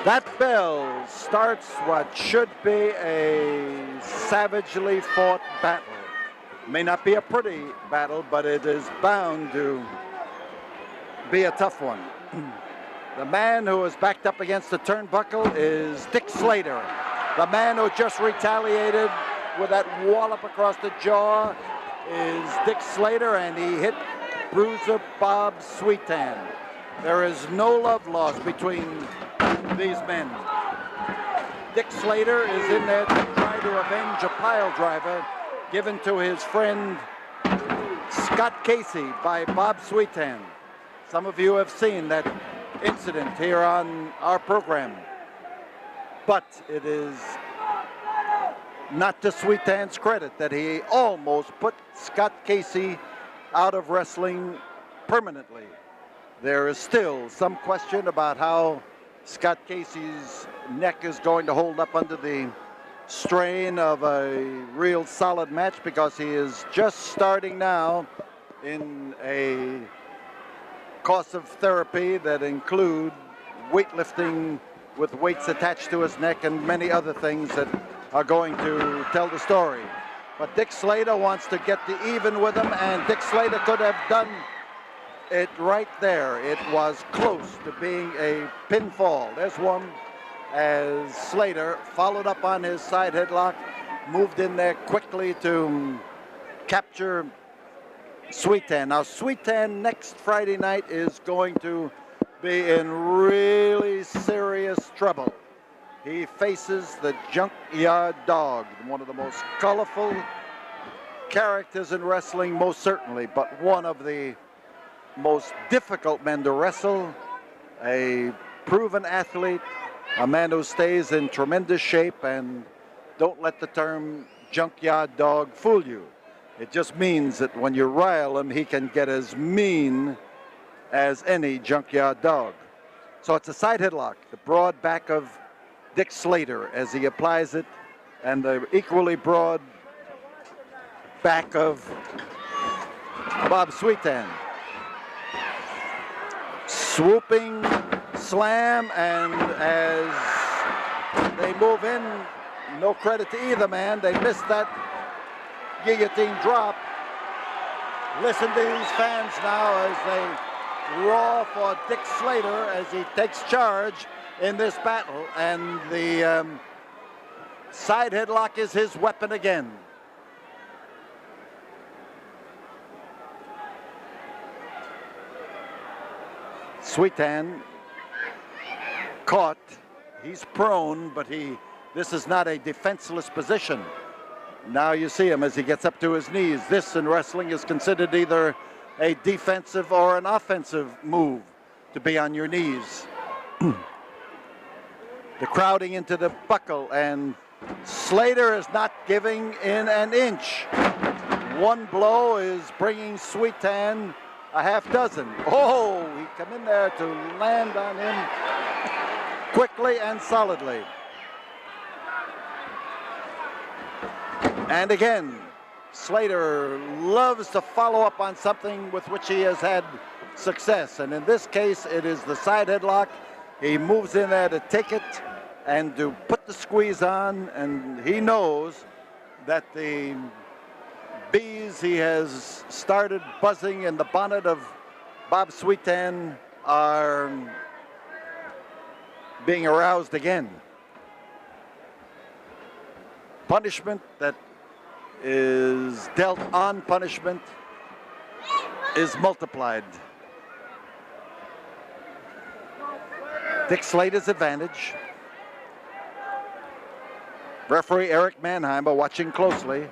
That bell starts what should be a savagely fought battle. May not be a pretty battle, but it is bound to be a tough one. The man who is backed up against the turnbuckle is Dick Slater. The man who just retaliated with that wallop across the jaw is Dick Slater, and he hit bruiser Bob Sweetan. There is no love lost between these men. Dick Slater is in there to try to avenge a pile driver given to his friend Scott Casey by Bob Sweetan. Some of you have seen that incident here on our program. But it is not to Sweetan's credit that he almost put Scott Casey out of wrestling permanently. There is still some question about how Scott Casey's neck is going to hold up under the strain of a real solid match, because he is just starting now in a course of therapy that include weightlifting with weights attached to his neck and many other things that are going to tell the story. But Dick Slater wants to get even with him, and Dick Slater could have done it right there. It was close to being a pinfall. There's one as Slater followed up on his side headlock, moved in there quickly to capture Sweetan. Now Sweetan next Friday night is going to be in really serious trouble. He faces the Junkyard Dog, one of the most colorful characters in wrestling, most certainly, but one of the most difficult men to wrestle, a proven athlete, a man who stays in tremendous shape, and don't let the term Junkyard Dog fool you. It just means that when you rile him, he can get as mean as any Junkyard Dog. So it's a side headlock, the broad back of Dick Slater as he applies it, and the equally broad back of Bob Sweetan. Swooping slam, and as they move in, no credit to either man. They missed that guillotine drop. Listen to these fans now as they roar for Dick Slater as he takes charge in this battle, and the side headlock is his weapon again. Sweetan caught. He's prone, but this is not a defenseless position. Now you see him as he gets up to his knees. This in wrestling is considered either a defensive or an offensive move, to be on your knees. The crowding into the buckle, and Slater is not giving in an inch. One blow is bringing Sweetan a half dozen. Oh, he come in there to land on him quickly and solidly. And again, Slater loves to follow up on something with which he has had success. And in this case, it is the side headlock. He moves in there to take it and to put the squeeze on, and he knows that the bees he has started buzzing in the bonnet of Bob Sweetan are being aroused again. Punishment that is dealt on punishment is multiplied. Dick Slater's advantage. Referee Eric Mannheimer watching closely.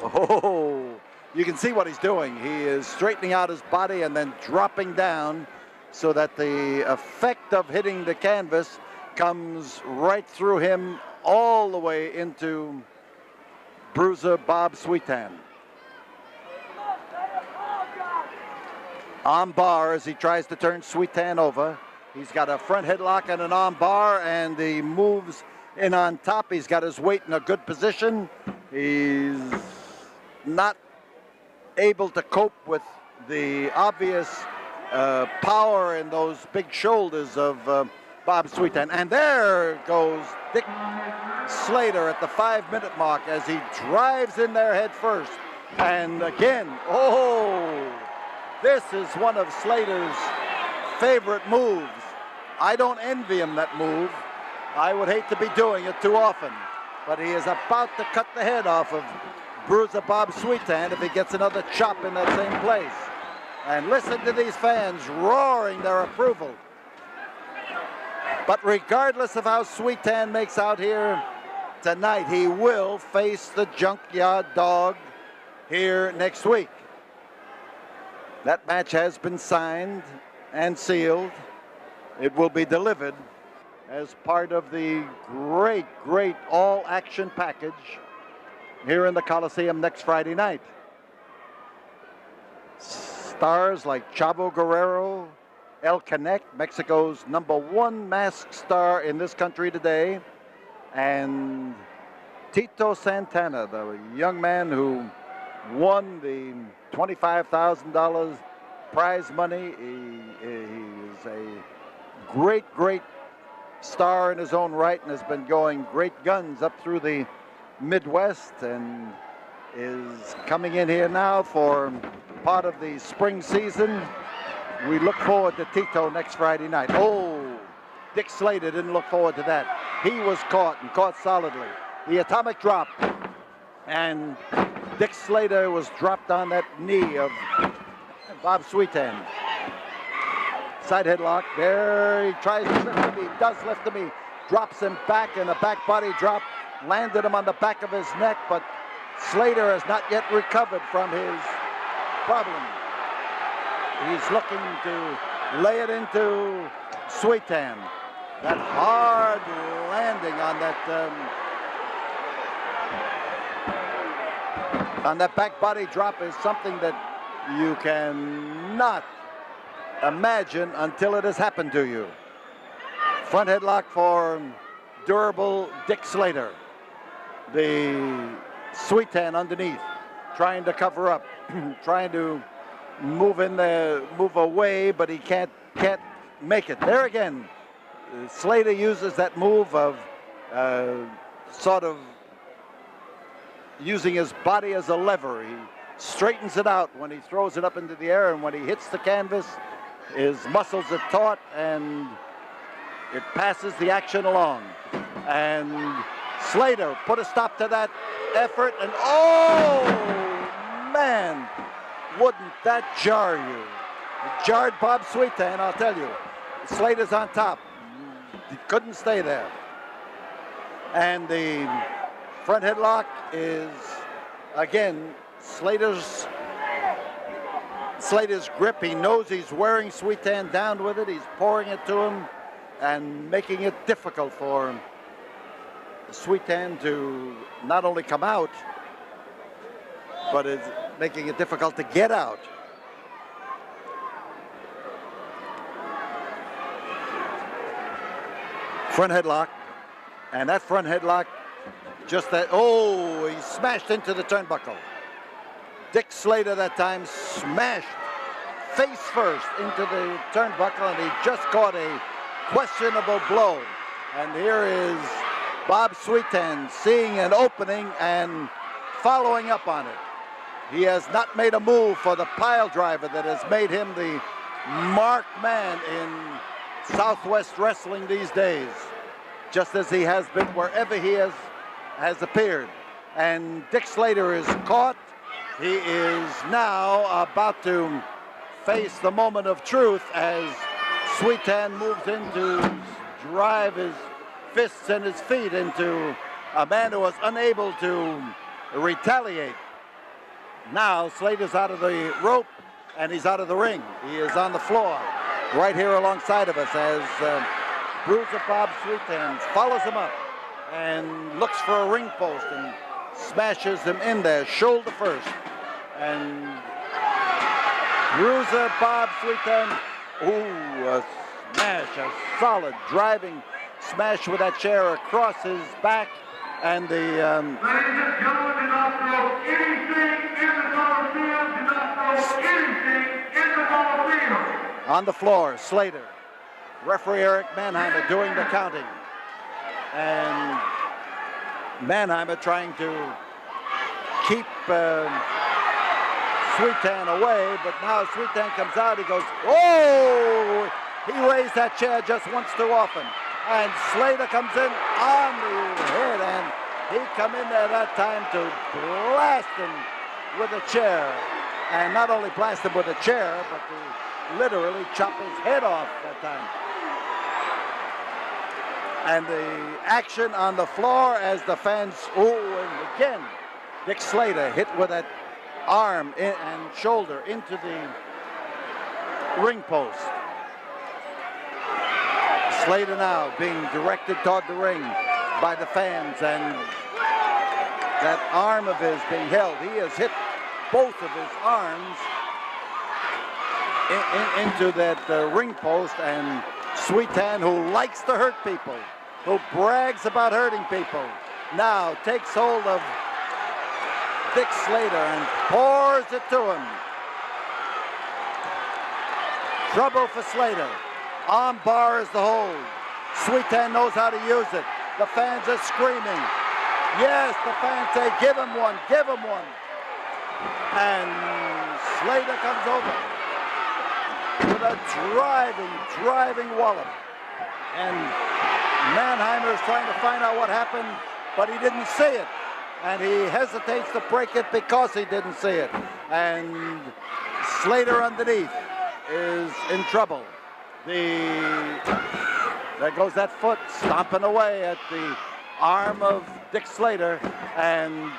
Oh, you can see what he's doing. He is straightening out his body and then dropping down so that the effect of hitting the canvas comes right through him all the way into bruiser Bob Sweetan. Arm bar as he tries to turn Sweetan over. He's got a front headlock and an arm bar, and he moves in on top. He's got his weight in a good position. He's not able to cope with the obvious power in those big shoulders of Bob Sweetan. And there goes Dick Slater at the 5-minute mark as he drives in there head first. And again, oh, this is one of Slater's favorite moves. I don't envy him that move. I would hate to be doing it too often. But he is about to cut the head off of Bruiser Bob Sweetan if he gets another chop in that same place. And listen to these fans roaring their approval. But regardless of how Sweetan makes out here tonight, he will face the Junkyard Dog here next week. That match has been signed and sealed. It will be delivered as part of the great all-action package here in the Coliseum next Friday night. Stars like Chavo Guerrero, El Connect, Mexico's #1 masked star in this country today, and Tito Santana, the young man who won the $25,000 prize money. He is a great star in his own right and has been going great guns up through the Midwest and is coming in here now for part of the spring season. We look forward to Tito next Friday night. Oh, Dick Slater didn't look forward to that. He was caught and caught solidly. The atomic drop, and Dick Slater was dropped on that knee of Bob Sweetan. Side headlock. There he tries to lift him. He does lift him. He drops him back in a back body drop. Landed him on the back of his neck, but Slater has not yet recovered from his problem. He's looking to lay it into Sweetan. That hard landing on that back body drop is something that you cannot imagine until it has happened to you. Front headlock for durable Dick Slater. The Sweetan underneath, trying to cover up, trying to move in there, move away, but he can't make it. There again, Slater uses that move of sort of using his body as a lever. He straightens it out when he throws it up into the air, and when he hits the canvas, his muscles are taut and it passes the action along. And Slater put a stop to that effort, and oh man, wouldn't that jar you? It jarred Bob Sweetan, I'll tell you. Slater's on top. He couldn't stay there. And the front headlock is, again, Slater's grip. He knows he's wearing Sweetan down with it. He's pouring it to him and making it difficult for him. Sweetan to not only come out, but is making it difficult to get out. Front headlock, and that front headlock, just that, oh, he smashed into the turnbuckle. Dick Slater that time smashed face first into the turnbuckle, and he just caught a questionable blow. And here is Bob Sweetan seeing an opening and following up on it. He has not made a move for the pile driver that has made him the marked man in Southwest wrestling these days, just as he has been wherever he has appeared. And Dick Slater is caught. He is now about to face the moment of truth as Sweetan moves in to drive his fists and his feet into a man who was unable to retaliate. Now Slater's out of the rope and he's out of the ring. He is on the floor right here alongside of us as Bruiser Bob Sweetan follows him up and looks for a ring post and smashes him in there, shoulder first. And Bruiser Bob Sweetan, ooh, a smash, a solid driving smash with that chair across his back. And the Ladies and gentlemen, do not throw anything in the Coliseum. Do not throw anything in the Coliseum. on the floor, Slater referee Eric Mannheimer doing the counting. And Mannheimer trying to keep Sweetan away, but now Sweetan comes out, he goes, oh! He raised that chair just once too often. And Slater comes in on the head, and he come in there that time to blast him with a chair. And not only blast him with a chair, but to literally chop his head off that time. And the action on the floor as the fans, oh, and again, Dick Slater hit with that arm and shoulder into the ring post. Slater now being directed toward the ring by the fans, and that arm of his being held. He has hit both of his arms into that ring post, and Sweetan, who likes to hurt people, who brags about hurting people, now takes hold of Dick Slater and pours it to him. Trouble for Slater. Arm bar is the hold. Sweetan knows how to use it. The fans are screaming. Yes, the fans say, give him one, give him one. And Slater comes over with a driving wallop. And Mannheimer is trying to find out what happened, but he didn't see it. And he hesitates to break it because he didn't see it. And Slater underneath is in trouble. There goes that foot stomping away at the arm of Dick Slater, and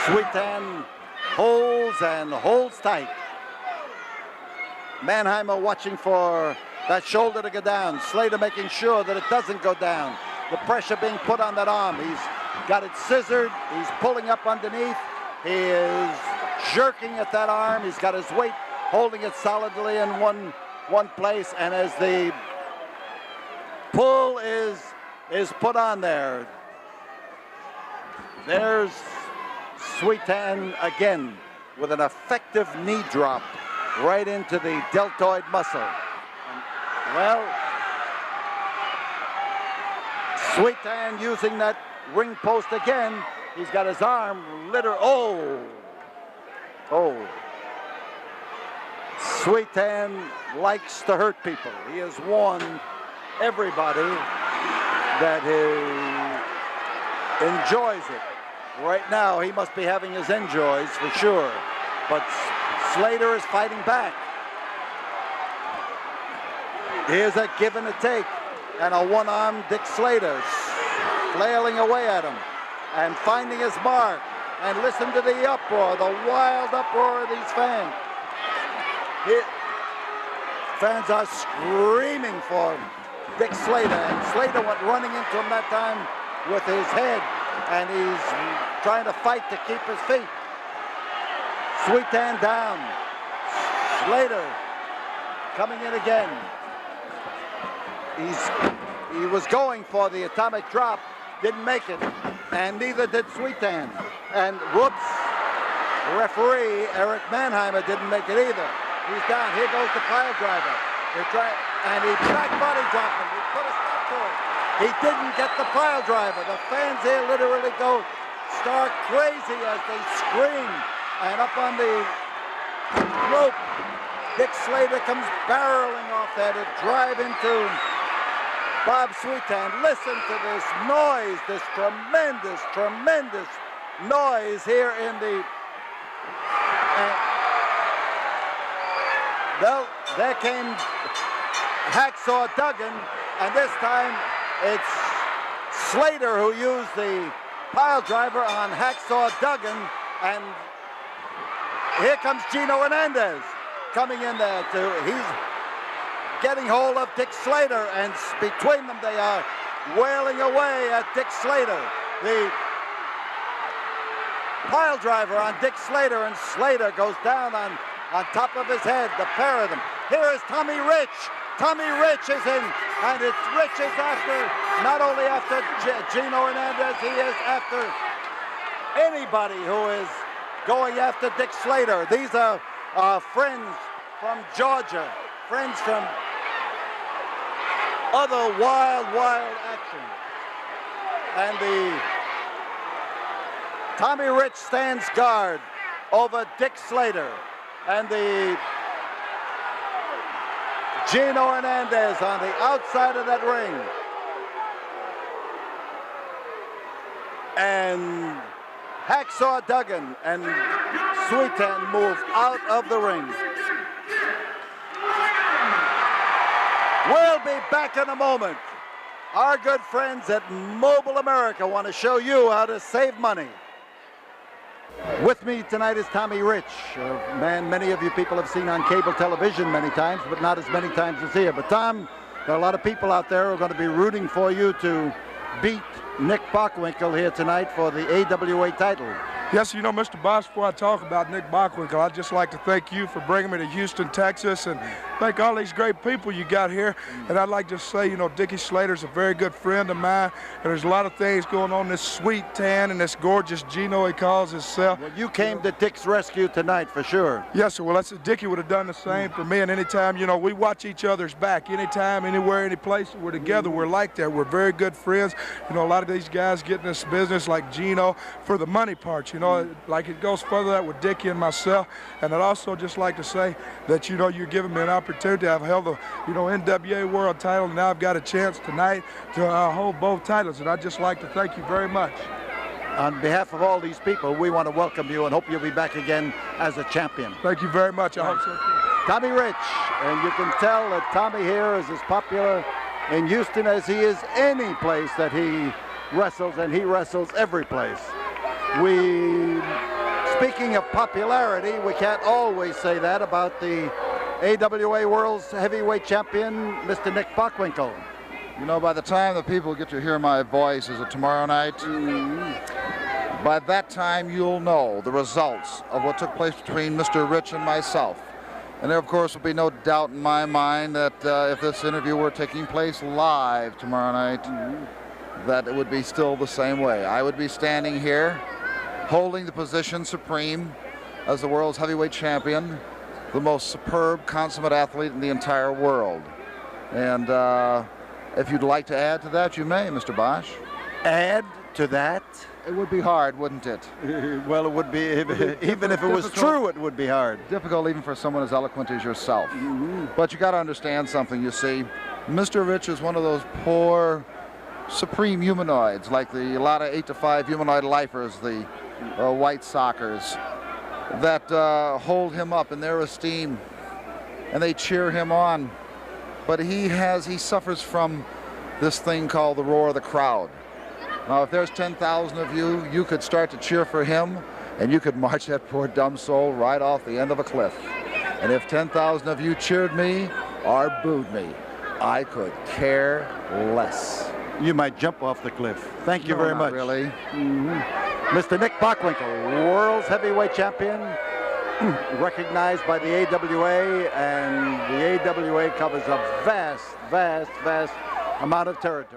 Sweetan holds tight. Mannheimer watching for that shoulder to go down. Slater making sure that it doesn't go down. The pressure being put on that arm. He's got it scissored. He's pulling up underneath. He is jerking at that arm. He's got his weight holding it solidly in one place, and as the pull is put on there, there's Sweetan again with an effective knee drop right into the deltoid muscle. And, well, Sweetan using that ring post again. He's got his arm Sweetan likes to hurt people. He has warned everybody that he enjoys it. Right now, he must be having his enjoys for sure. But Slater is fighting back. Here's a give and a take. And a one-armed Dick Slater flailing away at him and finding his mark. And listen to the uproar, the wild uproar of these fans. Fans are screaming for Dick Slater, and Slater went running into him that time with his head, and he's trying to fight to keep his feet. Sweetan down. Slater coming in again. He was going for the atomic drop, didn't make it, and neither did Sweetan. And whoops, referee Eric Mannheimer didn't make it either. He's down. Here goes the pile driver. And he back body dropped him. He put a stop to it. He didn't get the pile driver. The fans here literally go stark crazy as they scream. And up on the rope, Dick Slater comes barreling off there to drive into Bob Sweetan. Listen to this noise, this tremendous noise here in the... there came Hacksaw Duggan, and this time it's Slater who used the pile driver on Hacksaw Duggan, and here comes Gino Hernandez coming in there he's getting hold of Dick Slater, and between them they are wailing away at Dick Slater. The pile driver on Dick Slater, and Slater goes down on top of his head, the pair of them. Here is Tommy Rich. Tommy Rich is in, and Rich is after, not only after Gino Hernandez, he is after anybody who is going after Dick Slater. These are friends from Georgia, friends from other wild, wild action. And the Tommy Rich stands guard over Dick Slater. And the Gino Hernandez on the outside of that ring. And Hacksaw Duggan and Sweetan move out of the ring. We'll be back in a moment. Our good friends at Mobile America want to show you how to save money. With me tonight is Tommy Rich, a man many of you people have seen on cable television many times, but not as many times as here. But Tom, there are a lot of people out there who are going to be rooting for you to beat Nick Bockwinkel here tonight for the AWA title. Yes, you know, Mr. Bosch, before I talk about Nick Bockwinkel, I'd just like to thank you for bringing me to Houston, Texas, and thank all these great people you got here. And I'd like to say, you know, Dickie Slater's a very good friend of mine, and there's a lot of things going on, this Sweetan and this gorgeous Gino he calls himself. Well, you came to Dick's rescue tonight for sure. Yes, sir. Well, that's Dickie would have done the same for me, and anytime, you know, we watch each other's back. Anytime, anywhere, any place we're together, we're like that. We're very good friends. You know, a lot of these guys get in this business like Gino for the money part, you know, like it goes further that with Dickie and myself. And I'd also just like to say that, you know, you're giving me an opportunity. I've held the, you know, NWA world title, and now I've got a chance tonight to hold both titles, and I'd just like to thank you very much. On behalf of all these people, we want to welcome you and hope you'll be back again as a champion. Thank you very much. I hope so too. Tommy Rich, and you can tell that Tommy here is as popular in Houston as he is any place that he wrestles, and he wrestles every place. Speaking of popularity, we can't always say that about the AWA World's Heavyweight Champion, Mr. Nick Bockwinkel. You know, by the time the people get to hear my voice, is it tomorrow night? By that time, you'll know the results of what took place between Mr. Rich and myself. And there, of course, will be no doubt in my mind that if this interview were taking place live tomorrow night, that it would be still the same way. I would be standing here, holding the position supreme as the world's heavyweight champion, the most superb, consummate athlete in the entire world. And if you'd like to add to that, you may, Mr. Bosch. Add to that? It would be hard, wouldn't it? Well, it would be, even if it was true, it would be hard. Difficult even for someone as eloquent as yourself. But you got to understand something, you see. Mr. Rich is one of those poor, supreme humanoids, like a lot of 8 to 5 humanoid lifers, the White Sockers, that hold him up in their esteem, and they cheer him on. But he suffers from this thing called the roar of the crowd. Now, if there's 10,000 of you, you could start to cheer for him, and you could march that poor dumb soul right off the end of a cliff. And if 10,000 of you cheered me or booed me, I could care less. You might jump off the cliff. Thank you very much. Really. Mr. Nick Bockwinkel, world's heavyweight champion, recognized by the AWA, and the AWA covers a vast, vast, vast amount of territory.